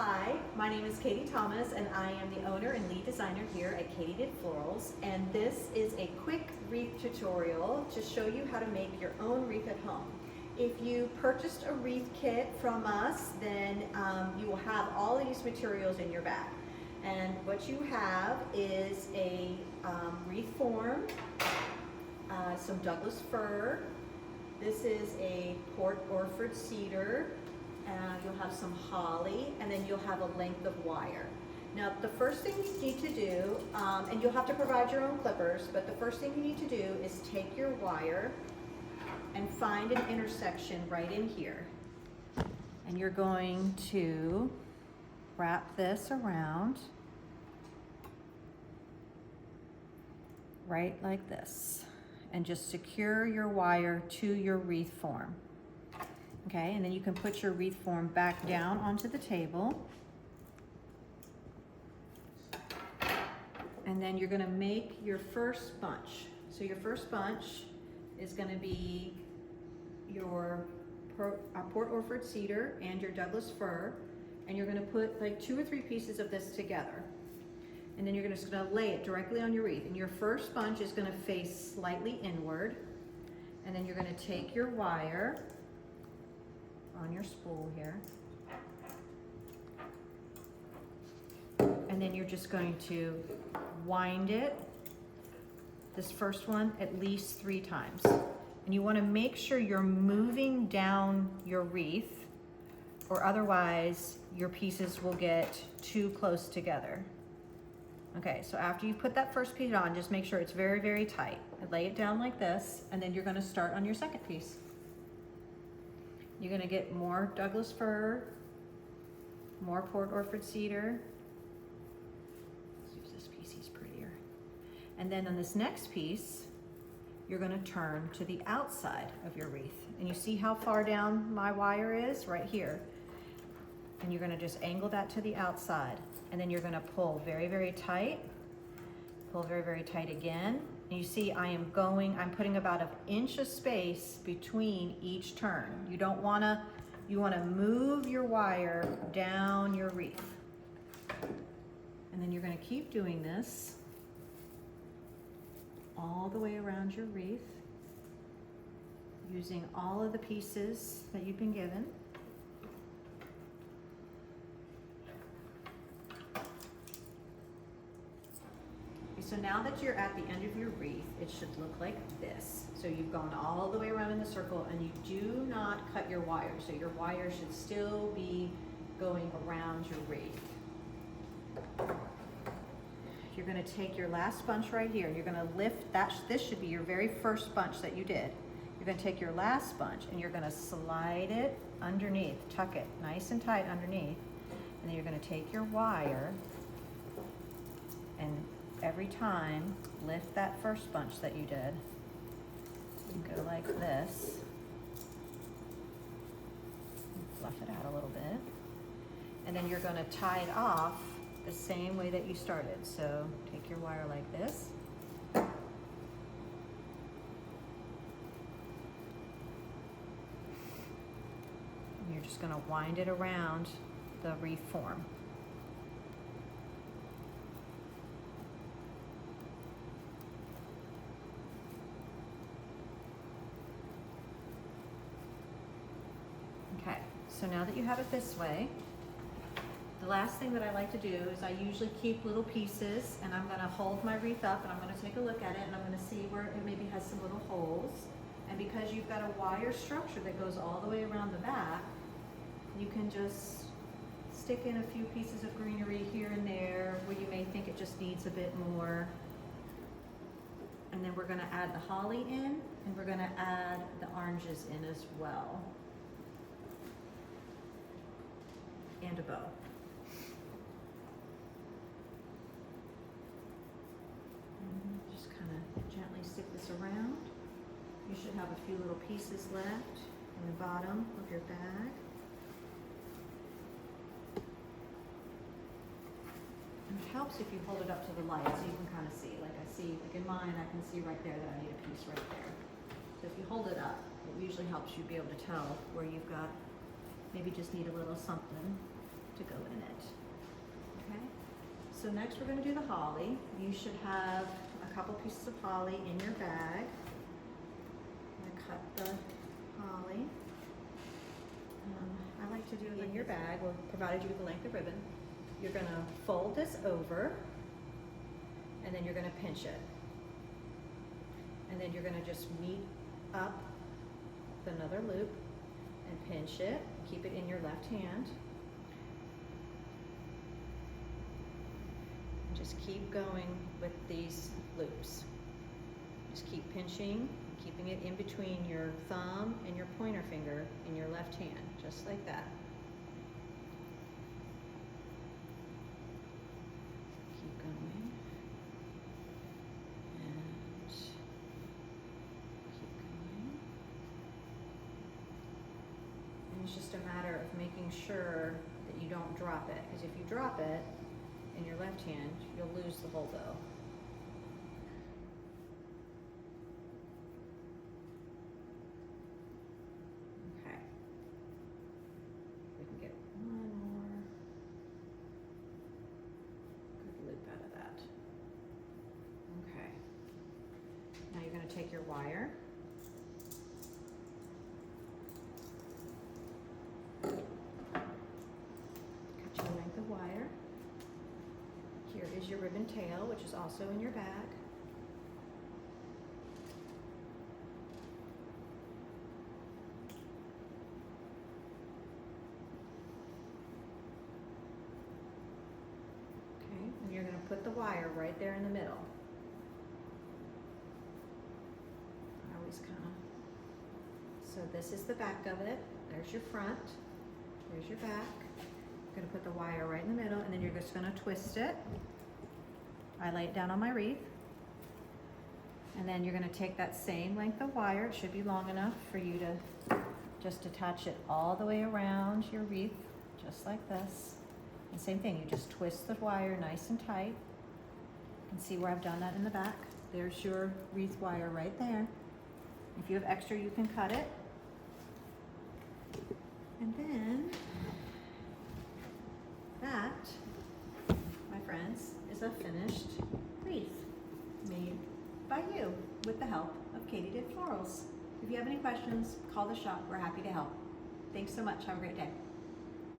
Hi, my name is Katie Thomas and I am the owner and lead designer here at Katie Did Florals, and this is a quick wreath tutorial to show you how to make your own wreath at home. If you purchased a wreath kit from us, then you will have all these materials in your bag. And what you have is a wreath form, some Douglas fir. This is a Port Orford cedar. You'll have some holly, and then you'll have a length of wire. Now, the first thing you need to do, and you'll have to provide your own clippers, but the first thing you need to do is take your wire and find an intersection right in here. And you're going to wrap this around right like this, and just secure your wire to your wreath form. Okay, and then you can put your wreath form back down onto the table. And then you're gonna make your first bunch. So your first bunch is gonna be your Port Orford cedar and your Douglas fir. And you're gonna put like 2 or 3 pieces of this together. And then you're just gonna lay it directly on your wreath. And your first bunch is gonna face slightly inward. And then you're gonna take your wire on your spool here. And then you're just going to wind it, this first one, at least 3 times. And you want to make sure you're moving down your wreath, or otherwise your pieces will get too close together. Okay, so after you put that first piece on, just make sure it's very, very tight. Lay it down like this, and then you're going to start on your second piece. You're gonna get more Douglas fir, more Port Orford cedar. Let's use this piece, he's prettier. And then on this next piece, you're gonna turn to the outside of your wreath. And you see how far down my wire is? Right here. And you're gonna just angle that to the outside. And then you're gonna pull very, very tight. Pull very, very tight again. And you see I'm putting about 1 inch of space between each turn. You wanna move your wire down your wreath. And then you're gonna keep doing this all the way around your wreath, using all of the pieces that you've been given. So now that you're at the end of your wreath, it should look like this. So you've gone all the way around in the circle, and you do not cut your wire. So your wire should still be going around your wreath. You're gonna take your last bunch right here, and you're gonna lift that. This should be your very first bunch that you did. You're gonna take your last bunch, and you're gonna slide it underneath, tuck it nice and tight underneath. And then you're gonna take your wire, and every time, lift that first bunch that you did and go like this. Fluff it out a little bit. And then you're gonna tie it off the same way that you started. So take your wire like this. And you're just gonna wind it around the wreath form. Okay, so now that you have it this way, the last thing that I like to do is I usually keep little pieces, and I'm gonna hold my wreath up and I'm gonna take a look at it, and I'm gonna see where it maybe has some little holes. And because you've got a wire structure that goes all the way around the back, you can just stick in a few pieces of greenery here and there where you may think it just needs a bit more. And then we're gonna add the holly in, and we're gonna add the oranges in as well. And a bow. And just kind of gently stick this around. You should have a few little pieces left in the bottom of your bag. And it helps if you hold it up to the light so you can kind of see. Like in mine, I can see right there that I need a piece right there. So if you hold it up, it usually helps you be able to tell where you've got, maybe just need a little something to go in it. Okay, so next we're going to do the holly. You should have a couple pieces of holly in your bag. I'm going to cut the holly. I like to do it in your bag, or provided you with the length of ribbon. You're going to fold this over, and then you're going to pinch it. And then you're going to just meet up with another loop and pinch it. Keep it in your left hand. And just keep going with these loops. Just keep pinching, keeping it in between your thumb and your pointer finger in your left hand, just like that. Keep going. And keep going. And it's just a matter of making sure that you don't drop it, because if you drop it in your left hand, you'll lose the whole bow. Take your wire, cut your length of wire. Here is your ribbon tail, which is also in your bag. Okay, and you're going to put the wire right there in the middle. So this is the back of it. There's your front. There's your back. You're going to put the wire right in the middle, and then you're just going to twist it. I lay it down on my wreath. And then you're going to take that same length of wire. It should be long enough for you to just attach it all the way around your wreath, just like this. And same thing, you just twist the wire nice and tight. You can see where I've done that in the back. There's your wreath wire right there. If you have extra, you can cut it. And then that, my friends, is a finished wreath made by you with the help of Katie Did Florals. If you have any questions, call the shop. We're happy to help. Thanks so much. Have a great day.